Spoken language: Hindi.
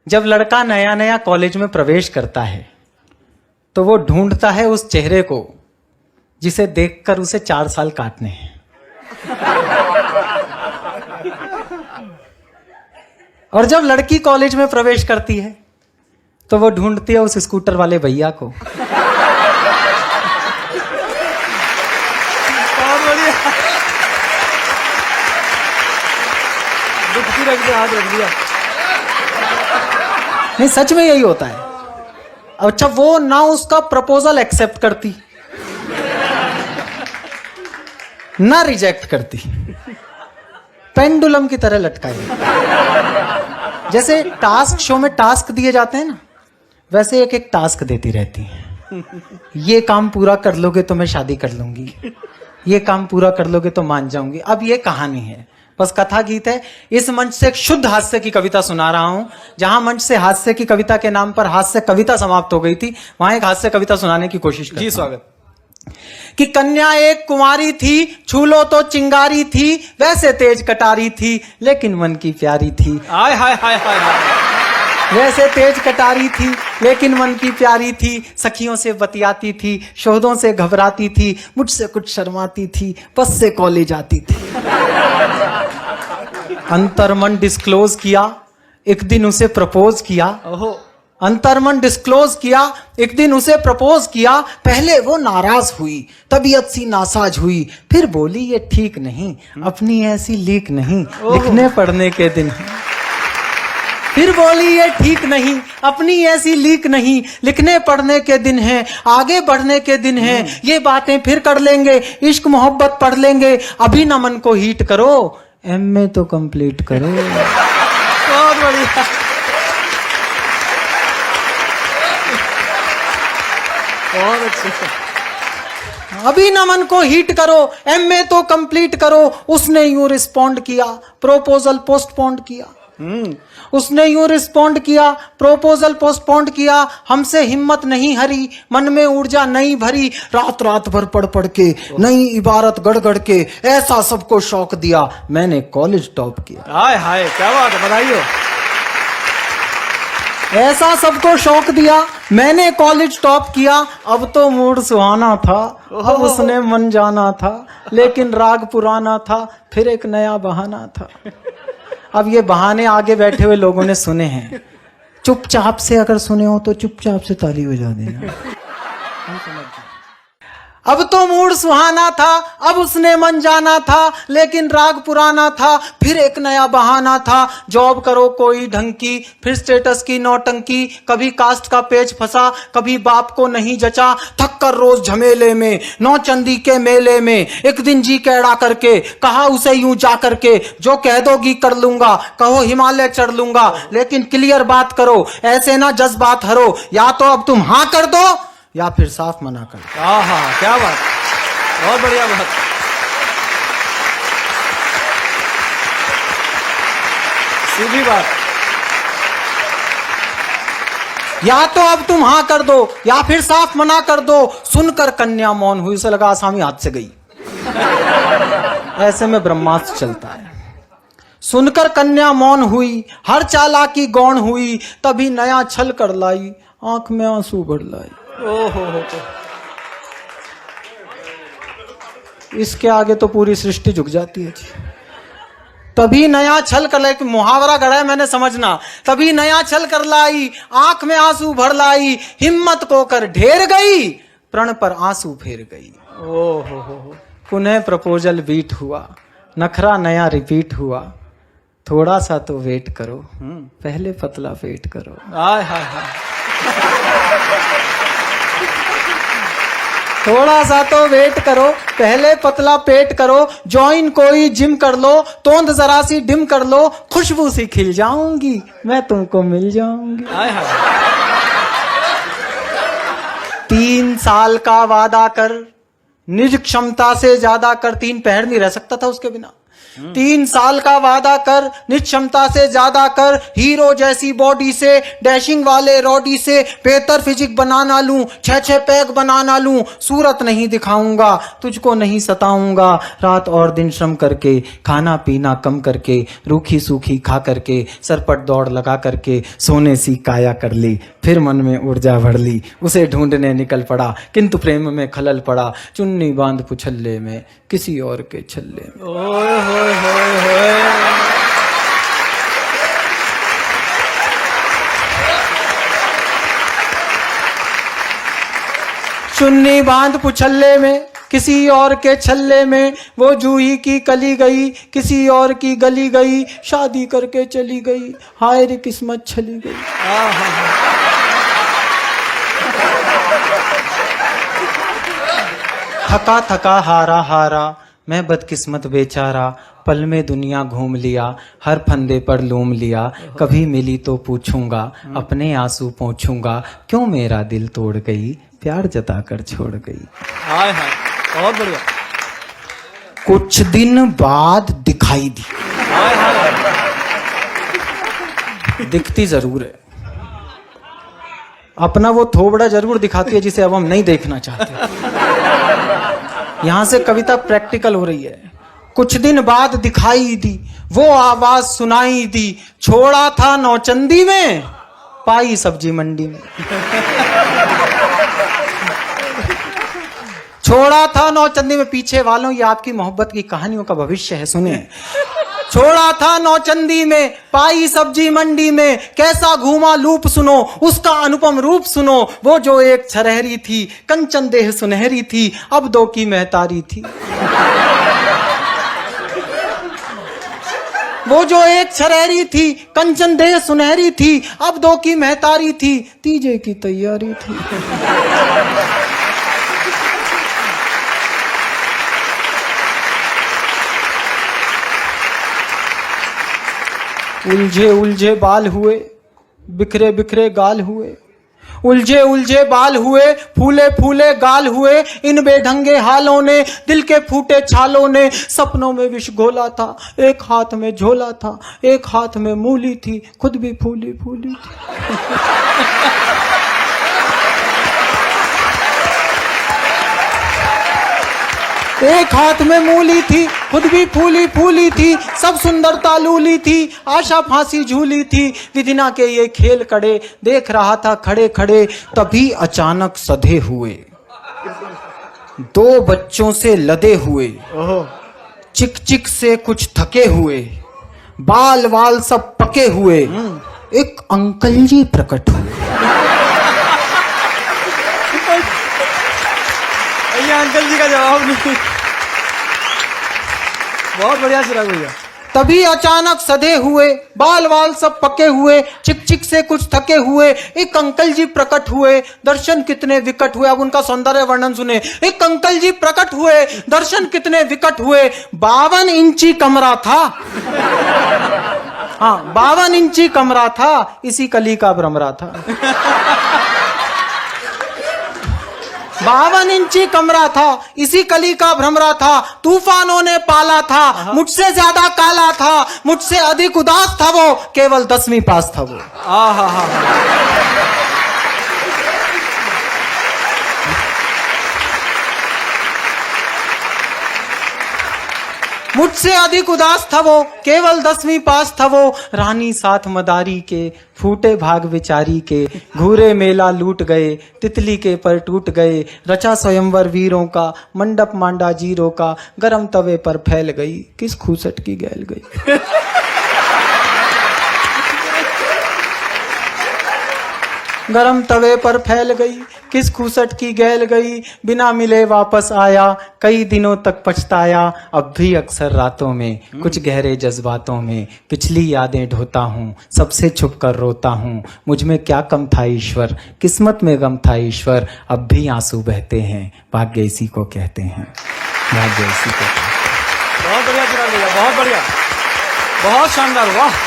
जब लड़का नया नया कॉलेज में प्रवेश करता है तो वो ढूंढता है उस चेहरे को जिसे देखकर उसे 4 साल काटने हैं। और जब लड़की कॉलेज में प्रवेश करती है तो वो ढूंढती है उस स्कूटर वाले भैया को। हाथ रख दिया। नहीं, सच में यही होता है। अच्छा, वो ना उसका प्रपोजल एक्सेप्ट करती ना रिजेक्ट करती, पेंडुलम की तरह लटकाई। जैसे टास्क शो में टास्क दिए जाते हैं ना, वैसे एक एक टास्क देती रहती है। ये काम पूरा कर लोगे तो मैं शादी कर लूंगी, ये काम पूरा कर लोगे तो मान जाऊंगी। अब ये कहानी है, बस कथा गीत है। इस मंच से एक शुद्ध हास्य की कविता सुना रहा हूं। जहां मंच से हास्य की कविता के नाम पर हास्य कविता समाप्त हो गई थी, वहां एक हास्य कविता सुनाने की कोशिश करता हूं। जी स्वागत। कि कन्या एक कुंवारी थी, छू लो तो चिंगारी थी, वैसे तेज कटारी थी लेकिन मन की प्यारी थी। हाय हाय हाय हाय हाय। वैसे तेज कटारी थी लेकिन मन की प्यारी थी, सखियों से बतियाती थी, शोधों से घबराती थी, मुझसे कुछ शर्माती थी, बस से कॉलेज आती थी। अंतर्मन डिस्क्लोज किया, एक दिन उसे प्रपोज किया। ओहो। अंतर्मन डिस्क्लोज किया, एक दिन उसे प्रपोज किया। पहले वो नाराज हुई, तबीयत सी नासाज हुई, फिर बोली ये ठीक नहीं, अपनी ऐसी लीक नहीं, लिखने पढ़ने के दिन। फिर बोली ये ठीक नहीं, अपनी ऐसी लीक नहीं, लिखने पढ़ने के दिन हैं, आगे बढ़ने के दिन हैं, ये बातें फिर कर लेंगे, इश्क मोहब्बत पढ़ लेंगे, अभी न मन को हीट करो, एमए तो कंप्लीट करो। बहुत बढ़िया। बहुत अच्छा। अभी न मन को हीट करो, एमए तो कंप्लीट करो। उसने यूं रिस्पॉन्ड किया, प्रोपोजल पोस्टपोन्ड किया। उसने यूं रिस्पॉन्ड किया, प्रोपोजल पोस्टपोन्ड किया। हमसे हिम्मत नहीं हरी, मन में ऊर्जा नहीं भरी, रात रात भर पढ़ पढ़ के, नई इबारत गढ़ गढ़ के, ऐसा सबको शौक दिया, मैंने कॉलेज टॉप किया। हाय हाय, क्या बात है, बधाई हो। ऐसा सबको शौक दिया, मैंने कॉलेज टॉप किया। अब तो मूड सुहाना था, अब उसने मन जाना था, लेकिन राग पुराना था, फिर एक नया बहाना था। अब ये बहाने आगे बैठे हुए लोगों ने सुने हैं, चुपचाप से अगर सुने हो तो चुपचाप से ताली बजा देना। अब तो मूड सुहाना था, अब उसने मन जाना था, लेकिन राग पुराना था, फिर एक नया बहाना था। जॉब करो कोई ढंग की, फिर स्टेटस की नौटंकी, कभी कास्ट का पेच फंसा, कभी बाप को नहीं जचा, थक कर रोज झमेले में, नौचंदी के मेले में, एक दिन जी कैड़ा करके कहा उसे यूं जा करके, जो कह दोगी कर लूंगा, कहो हिमालय चढ़ लूंगा, लेकिन क्लियर बात करो, ऐसे ना जज्बात हरो, या तो अब तुम हाँ कर दो या फिर साफ मना कर दो। आहा, क्या बात, बहुत बढ़िया बात। सीधी बात। या तो अब तुम हाँ कर दो या फिर साफ मना कर दो। सुनकर कन्या मौन हुई, उसे लगा आसामी हाथ से गई। ऐसे में ब्रह्मास्त्र चलता है। सुनकर कन्या मौन हुई, हर चालाकी गौण हुई, तभी नया छल कर लाई, आंख में आंसू भर लाई। ओहो। इसके आगे तो पूरी सृष्टि झुक जाती है जी। तभी नया छल कर लाई, मुहावरा गढ़ा है मैंने, समझना। तभी नया छल कर लाई, आंख में आंसू भर लाई, हिम्मत को कर ढेर गई, प्रण पर आंसू फेर गई। ओहो। पुनः प्रपोजल बीट हुआ, नखरा नया रिपीट हुआ, थोड़ा सा तो वेट करो, पहले पतला पेट करो। हाय हाय हाय। थोड़ा सा तो वेट करो, पहले पतला पेट करो, ज्वाइन कोई जिम कर लो, तोंद जरा सी डिम कर लो, खुशबू सी खिल जाऊंगी, मैं तुमको मिल जाऊंगी। हाय हाय। 3 साल का वादा कर, निज क्षमता से ज्यादा कर। 3 पहर नहीं रह सकता था उसके बिना। 3 साल का वादा कर, निक्षमता से ज्यादा कर, हीरो जैसी बॉडी से, डैशिंग वाले रॉडी से, बेहतर फिजिक बनाना लूं, 6 पैक बनाना लूं, सूरत नहीं दिखाऊंगा, तुझको नहीं सताऊंगा, रात और दिन श्रम करके, खाना पीना कम करके, रूखी सूखी खा करके, सरपट दौड़ लगा करके, सोने सी काया कर ली, फिर मन में ऊर्जा भर ली, उसे ढूंढने निकल पड़ा, किंतु प्रेम में खलल पड़ा, चुन्नी बांध पुछल्ले में, किसी और के छल्ले में। ओए होए होए होए। चुन्नी बांध पुछल्ले में, किसी और के छल्ले में, वो जूही की कली गई, किसी और की गली गई, शादी करके चली गई, हाय रे किस्मत छली गई। थका थका हारा हारा, मैं बदकिस्मत बेचारा, पल में दुनिया घूम लिया, हर फंदे पर लूम लिया, कभी मिली तो पूछूंगा, अपने आंसू पोंछूंगा, क्यों मेरा दिल तोड़ गई, प्यार जता कर छोड़ गई। हाय हाय, बहुत बढ़िया। कुछ दिन बाद दिखाई दी। हाय हाय। दिखती जरूर है, अपना वो थोबड़ा जरूर दिखाती है जिसे अब हम नहीं देखना चाहते। यहां से कविता प्रैक्टिकल हो रही है। कुछ दिन बाद दिखाई दी, वो आवाज सुनाई दी, छोड़ा था नौचंदी में, पाई सब्जी मंडी में। छोड़ा था नौचंदी में, पीछे वालों ये आपकी मोहब्बत की कहानियों का भविष्य है, सुनिए। छोड़ा था नौचंदी में, पाई सब्जी मंडी में, कैसा घूमा लूप सुनो, उसका अनुपम रूप सुनो, वो जो एक छरहरी थी, कंचन देह सुनहरी थी, अब 2 की महतारी थी। वो जो एक छरहरी थी, कंचन देह सुनहरी थी, अब 2 की महतारी थी, तीजे की तैयारी थी। उलझे उलझे बाल हुए, बिखरे बिखरे गाल हुए, उलझे उलझे बाल हुए, फूले फूले गाल हुए, इन बेढंगे हालों ने, दिल के फूटे छालों ने, सपनों में विष घोला था, एक हाथ में झोला था, एक हाथ में मूली थी, खुद भी फूली फूली थी। एक हाथ में मूली थी, खुद भी फूली फूली थी, सब सुंदरता लूली थी, आशा फांसी झूली थी, विधिना के ये खेल कड़े, देख रहा था खड़े खड़े, तभी अचानक सधे हुए, 2 बच्चों से लदे हुए, चिक चिक से कुछ थके हुए, बाल वाल सब पके हुए, एक अंकल जी प्रकट हुए। ये अंकल जी का जवाब नहीं। बहुत बढ़िया चिराग भैया। तभी अचानक सधे हुए, बाल वाल सब पके हुए, चिक चिक से कुछ थके हुए, एक अंकल जी प्रकट हुए, दर्शन कितने विकट हुए। अब उनका सौंदर्य वर्णन सुने। एक अंकल जी प्रकट हुए, दर्शन कितने विकट हुए, 52 इंची कमरा था। हाँ, 52 इंची कमरा था, इसी कली का भ्रमरा था। 52 इंची कमरा था, इसी कली का भ्रमरा था, तूफानों ने पाला था, मुझसे ज्यादा काला था, मुझसे अधिक उदास था वो, केवल 10वीं पास था वो। मुझसे अधिक उदास था वो, केवल 10वीं पास था वो, रानी साथ मदारी के, फूटे भाग विचारी के, घूरे मेला लूट गए, तितली के पर टूट गए, रचा स्वयंवर वीरों का, मंडप मांडा जीरों का, गरम तवे पर फैल गई, किस खूसट की गैल गई। गरम तवे पर फैल गई, किस खूसट की गैल गई, बिना मिले वापस आया, कई दिनों तक पछताया, अब भी अक्सर रातों में, कुछ गहरे जज्बातों में, पिछली यादें ढोता हूँ, सबसे छुप कर रोता हूँ, मुझ में क्या कम था ईश्वर, किस्मत में गम था ईश्वर, अब भी आंसू बहते हैं, भाग्य इसी को कहते हैं, भाग्य इसी को कहते हैं। बहुत बढ़िया चिराग भैया, बहुत बढ़िया, बहुत शानदार, वाह।